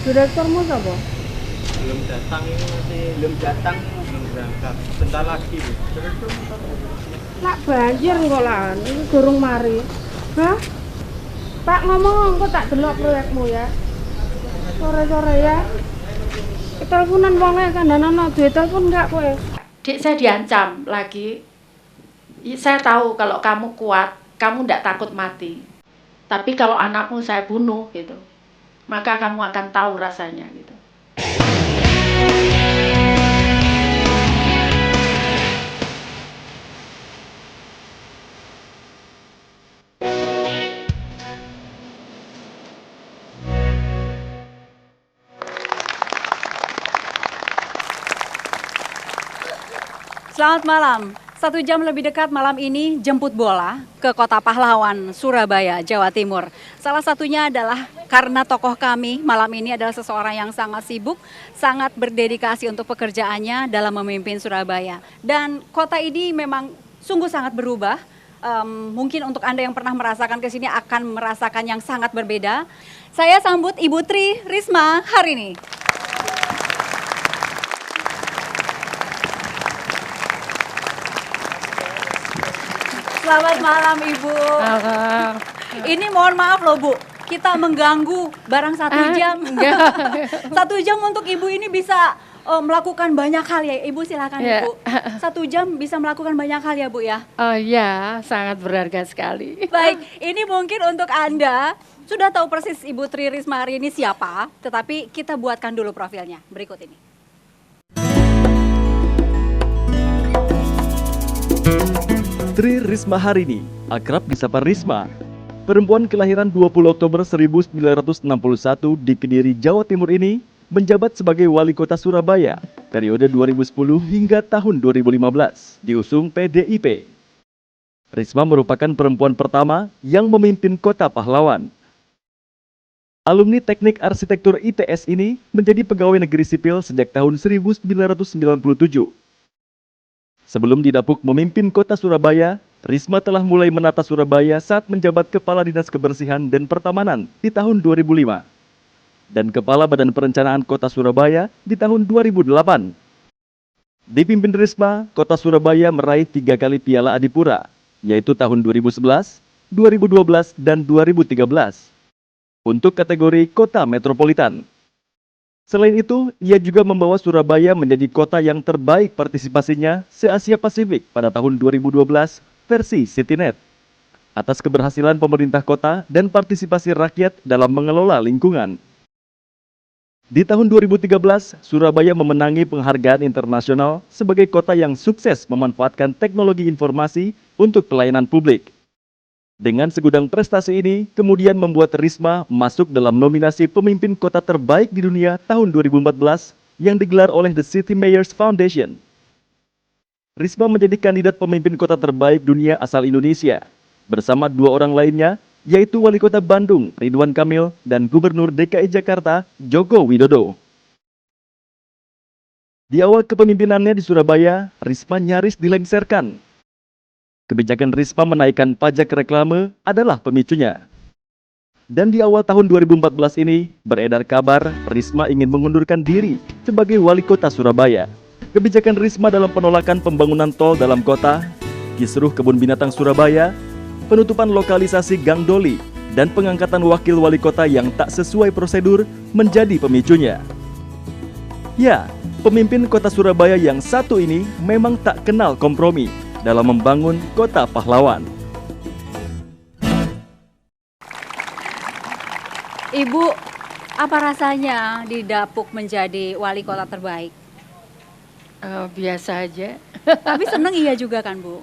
Direkturmu siapa? Belum datang ini masih belum berangkat. Bentar lagi. Terus Lak banjir kok lan, ini durung mari. Hah? Tak ngomong kok tak delok proyekmu ya. Sore-sore ya. Teleponan wonge kandhane duwe telepon enggak kowe? Dik, saya diancam lagi. Saya tahu kalau kamu kuat, kamu tidak takut mati. Tapi kalau anakmu saya bunuh gitu, maka kamu akan tahu rasanya gitu. Selamat malam. 1 jam lebih dekat malam ini jemput bola ke Kota Pahlawan, Surabaya, Jawa Timur. Salah satunya adalah karena tokoh kami malam ini adalah seseorang yang sangat sibuk, sangat berdedikasi untuk pekerjaannya dalam memimpin Surabaya. Dan kota ini memang sungguh sangat berubah. Mungkin untuk Anda yang pernah merasakan ke sini akan merasakan yang sangat berbeda. Saya sambut Ibu Tri Risma hari ini. Selamat malam Ibu. Ini mohon maaf loh Bu, kita mengganggu barang 1 jam. 1 jam untuk Ibu ini bisa melakukan banyak hal ya. Ibu silakan Ya. Ibu. 1 jam bisa melakukan banyak hal ya Bu ya. Oh iya, sangat berharga sekali. Baik, ini mungkin untuk Anda sudah tahu persis Ibu Tri Risma hari ini siapa, tetapi kita buatkan dulu profilnya berikut ini. Tri Risma Harini, akrab disapa Risma, perempuan kelahiran 20 Oktober 1961 di Kediri, Jawa Timur ini menjabat sebagai wali kota Surabaya periode 2010 hingga tahun 2015 diusung PDIP. Risma merupakan perempuan pertama yang memimpin kota pahlawan. Alumni Teknik Arsitektur ITS ini menjadi pegawai negeri sipil sejak tahun 1997. Sebelum didapuk memimpin kota Surabaya, Risma telah mulai menata Surabaya saat menjabat Kepala Dinas Kebersihan dan Pertamanan di tahun 2005 dan Kepala Badan Perencanaan Kota Surabaya di tahun 2008. Dipimpin Risma, kota Surabaya meraih 3 kali Piala Adipura, yaitu tahun 2011, 2012, dan 2013 untuk kategori kota metropolitan. Selain itu, ia juga membawa Surabaya menjadi kota yang terbaik partisipasinya se-Asia Pasifik pada tahun 2012 versi CityNet. Atas keberhasilan pemerintah kota dan partisipasi rakyat dalam mengelola lingkungan. Di tahun 2013, Surabaya memenangi penghargaan internasional sebagai kota yang sukses memanfaatkan teknologi informasi untuk pelayanan publik. Dengan segudang prestasi ini, kemudian membuat Risma masuk dalam nominasi pemimpin kota terbaik di dunia tahun 2014 yang digelar oleh The City Mayors Foundation. Risma menjadi kandidat pemimpin kota terbaik dunia asal Indonesia, bersama 2 orang lainnya, yaitu Wali Kota Bandung, Ridwan Kamil, dan Gubernur DKI Jakarta, Joko Widodo. Di awal kepemimpinannya di Surabaya, Risma nyaris dilengsarkan. Kebijakan Risma menaikkan pajak reklame adalah pemicunya. Dan di awal tahun 2014 ini, beredar kabar Risma ingin mengundurkan diri sebagai wali kota Surabaya. Kebijakan Risma dalam penolakan pembangunan tol dalam kota, kisruh kebun binatang Surabaya, penutupan lokalisasi Gang Doli, dan pengangkatan wakil wali kota yang tak sesuai prosedur menjadi pemicunya. Ya, pemimpin kota Surabaya yang satu ini memang tak kenal kompromi dalam membangun kota pahlawan. Ibu, apa rasanya didapuk menjadi wali kota terbaik? Biasa aja. Tapi seneng iya juga kan Bu?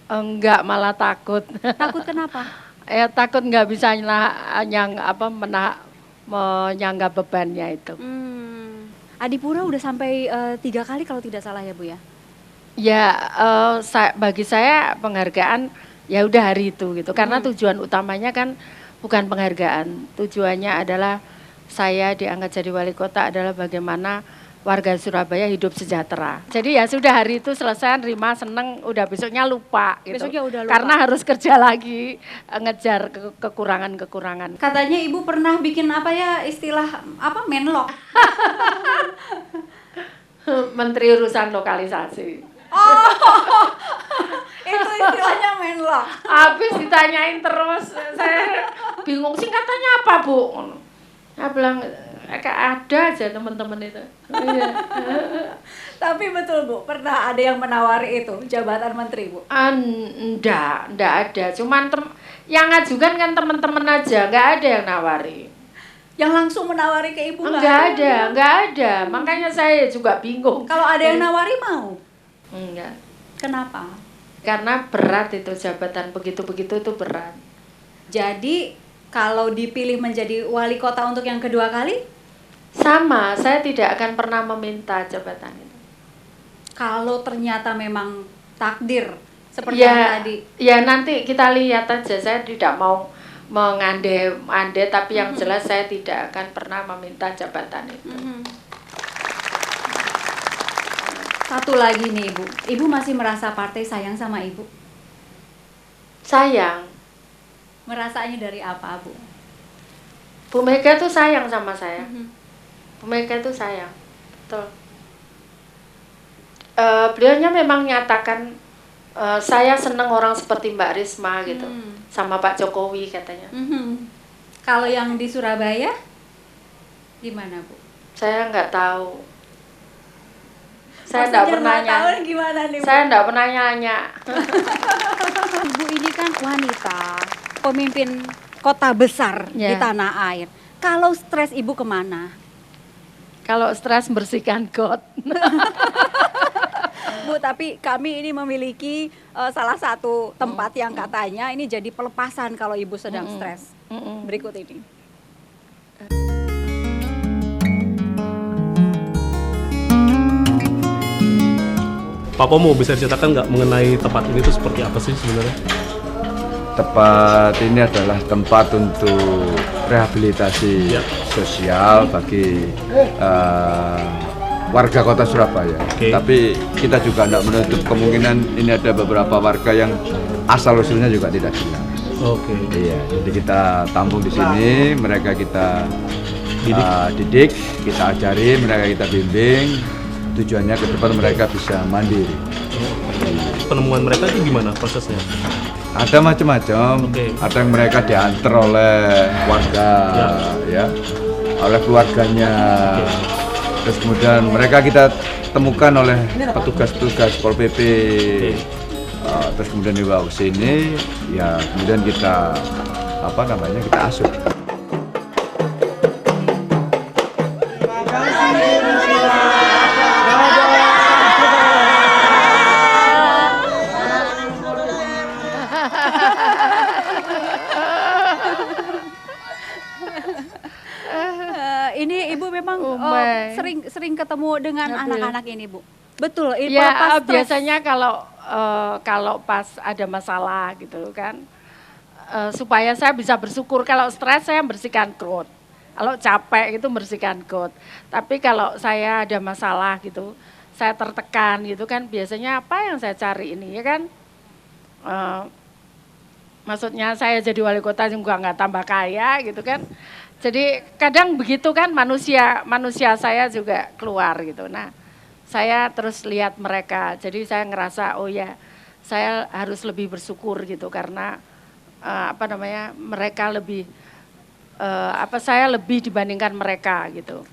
Enggak, malah takut. Takut kenapa? Takut nggak bisa menyangga bebannya itu. Adipura udah sampai 3 kali kalau tidak salah ya Bu ya? Ya, bagi saya penghargaan ya udah hari itu gitu. Karena tujuan utamanya kan bukan penghargaan. Tujuannya adalah saya diangkat jadi wali kota adalah bagaimana warga Surabaya hidup sejahtera. Jadi ya sudah, hari itu selesai, nerima, seneng, udah besoknya lupa gitu. Besoknya udah lupa. Karena harus kerja lagi, ngejar kekurangan-kekurangan. Katanya ibu pernah bikin apa ya, istilah apa, menlok. Menteri Urusan Lokalisasi. Oh, itu istilahnya menlok. Habis ditanyain terus, saya bingung singkatannya apa, Bu? Saya bilang, kayak ada aja teman-teman itu. Iya. Tapi betul Bu, pernah ada yang menawari itu jabatan menteri Bu? Enggak ada. Cuman yang ngajukan kan teman-teman aja, nggak ada yang nawari. Yang langsung menawari ke ibu Enggak ada. Makanya saya juga bingung. Kalau ada yang nawari mau? Enggak. Kenapa? Karena berat itu, jabatan begitu-begitu itu berat. Jadi kalau dipilih menjadi wali kota untuk yang kedua kali? Sama, saya tidak akan pernah meminta jabatan itu. Kalau ternyata memang takdir seperti Ya, yang tadi. ya nanti kita lihat aja. Saya tidak mau mengandai-andai, tapi yang jelas saya tidak akan pernah meminta jabatan itu. Satu lagi nih Ibu, Ibu masih merasa partai sayang sama Ibu? Sayang. Merasanya dari apa Bu? Bu Mega tuh sayang sama saya. Bu Mega tuh sayang, betul. Beliaunya memang nyatakan, saya seneng orang seperti Mbak Risma gitu, sama Pak Jokowi katanya. Kalau yang di Surabaya, gimana Bu? Saya nggak tahu. Saya nggak pernah nanya. Gimana nih Bu? Saya nggak pernah nanya. Ibu ini kan wanita, pemimpin kota besar di Ya. tanah air. Kalau stres Ibu kemana? Kalau stres bersihkan got. Bu, tapi kami ini memiliki salah satu tempat yang katanya ini jadi pelepasan kalau Ibu sedang stres. Berikut ini. Pak Pomo, bisa diceritakan nggak mengenai tempat ini itu seperti apa sih sebenarnya? Tempat ini adalah tempat untuk rehabilitasi sosial bagi warga kota Surabaya. Tapi kita juga tidak menutup kemungkinan ini ada beberapa warga yang asal usulnya juga tidak jelas. Iya, jadi kita tampung di sini, mereka kita didik, kita ajari, mereka kita bimbing. Tujuannya ke depan mereka bisa mandiri. Penemuan mereka itu gimana prosesnya? Ada macam-macam, ada yang mereka diantar oleh warga, ya, oleh keluarganya. Terus kemudian mereka kita temukan oleh petugas-petugas Pol PP. Terus kemudian dibawa ke sini, ya kemudian kita kita asuh. Ini Ibu memang sering ketemu dengan anak-anak ini Bu. Betul, itu Ya, pas stres. biasanya kalau pas ada masalah gitu kan, supaya saya bisa bersyukur. Kalau stres saya bersihkan got, kalau capek itu bersihkan got. Tapi kalau saya ada masalah gitu, saya tertekan gitu kan, biasanya apa yang saya cari ini ya kan, maksudnya saya jadi wali kota juga nggak tambah kaya gitu kan. Jadi kadang begitu kan, manusia saya juga keluar gitu. Nah, saya terus lihat mereka, jadi saya ngerasa oh ya, saya harus lebih bersyukur gitu karena mereka lebih saya lebih dibandingkan mereka gitu.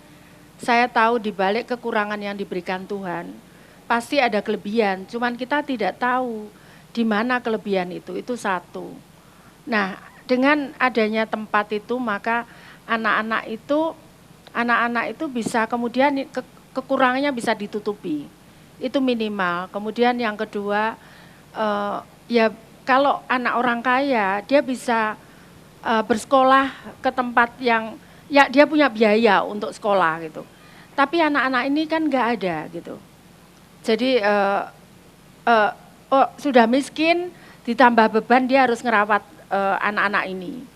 Saya tahu di balik kekurangan yang diberikan Tuhan pasti ada kelebihan, cuman kita tidak tahu di mana kelebihan itu satu. Nah, dengan adanya tempat itu maka anak-anak itu bisa kemudian kekurangannya bisa ditutupi, itu minimal. Kemudian yang kedua, ya kalau anak orang kaya dia bisa bersekolah ke tempat yang ya dia punya biaya untuk sekolah gitu. Tapi anak-anak ini kan nggak ada gitu. Jadi sudah miskin ditambah beban dia harus ngerawat anak-anak ini.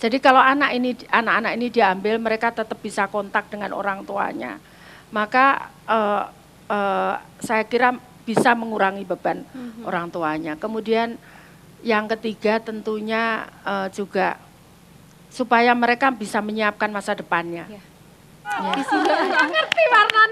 Jadi kalau anak-anak ini diambil, mereka tetap bisa kontak dengan orang tuanya. maka saya kira bisa mengurangi beban orang tuanya. Kemudian yang ketiga tentunya juga supaya mereka bisa menyiapkan masa depannya. Ya. Ya. Ngerti warnanya